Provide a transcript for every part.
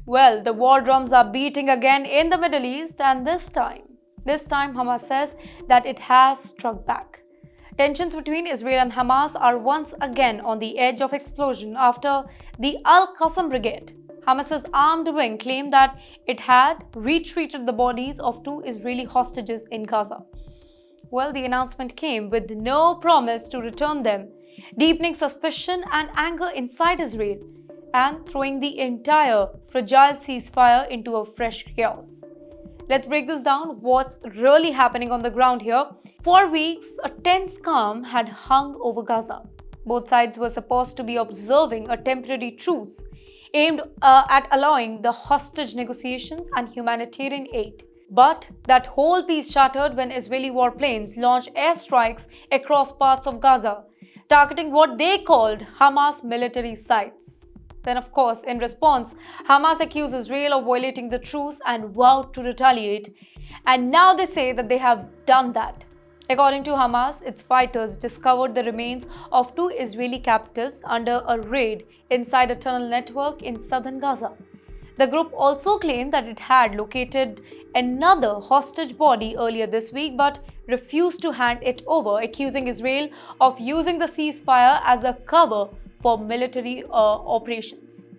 Well, the war drums are beating again in the Middle East, and this time Hamas says that it has struck back. Tensions between Israel and Hamas are once again on the edge of explosion after the Al-Qassam Brigade, Hamas's armed wing, claimed that it had retrieved the bodies of 2 Israeli hostages in Gaza. Well, the announcement came with no promise to return them, deepening suspicion and anger inside Israel and throwing the entire fragile ceasefire into a fresh chaos. Let's break this down. What's really happening on the ground here? For weeks, a tense calm had hung over Gaza. Both sides were supposed to be observing a temporary truce aimed at allowing the hostage negotiations and humanitarian aid. But that whole peace shattered when Israeli warplanes launched airstrikes across parts of Gaza, targeting what they called Hamas military sites. Then, of course, in response, Hamas accused Israel of violating the truce and vowed to retaliate. And now they say that they have done that. According to Hamas, its fighters discovered the remains of 2 Israeli captives under a raid inside a tunnel network in southern Gaza. The group also claimed that it had located another hostage body earlier this week but refused to hand it over, accusing Israel of using the ceasefire as a cover for military operations.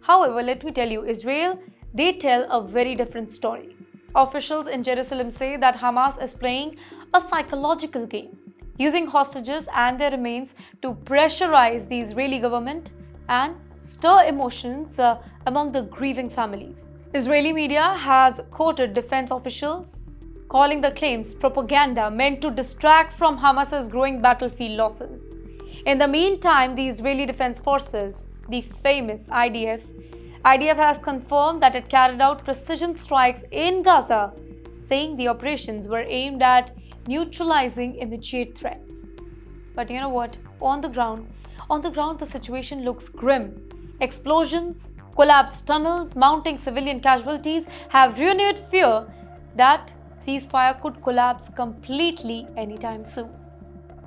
However, let me tell you, Israel, they tell a very different story. Officials in Jerusalem say that Hamas is playing a psychological game, using hostages and their remains to pressurize the Israeli government and stir emotions among the grieving families. Israeli media has quoted defense officials calling the claims propaganda meant to distract from Hamas's growing battlefield losses. In the meantime, the Israeli Defense Forces, the famous IDF has confirmed that it carried out precision strikes in Gaza, saying the operations were aimed at neutralizing immediate threats. But you know what? On the ground, the situation looks grim. Explosions, collapsed tunnels, mounting civilian casualties have renewed fear that ceasefire could collapse completely anytime soon.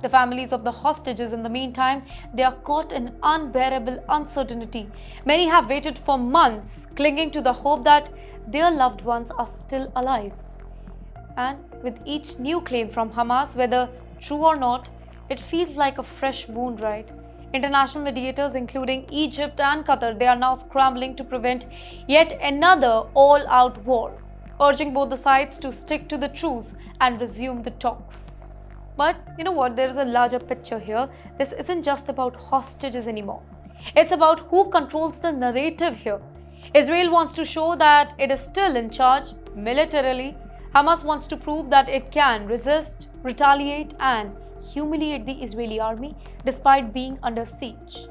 The families of the hostages, in the meantime, they are caught in unbearable uncertainty. Many have waited for months, clinging to the hope that their loved ones are still alive. And with each new claim from Hamas, whether true or not, it feels like a fresh wound, right? International mediators, including Egypt and Qatar, they are now scrambling to prevent yet another all-out war, urging both the sides to stick to the truce and resume the talks. But you know what? There is a larger picture here. This isn't just about hostages anymore. It's about who controls the narrative here. Israel wants to show that it is still in charge militarily. Hamas wants to prove that it can resist, retaliate, and humiliate the Israeli army despite being under siege.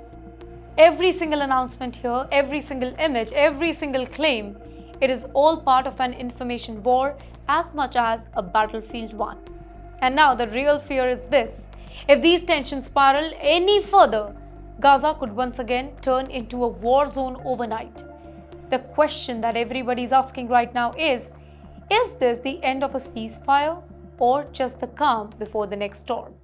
Every single announcement here, every single image, every single claim, it is all part of an information war as much as a battlefield one. And now the real fear is this: if these tensions spiral any further, Gaza could once again turn into a war zone overnight. The question that everybody is asking right now is this the end of a ceasefire or just the calm before the next storm?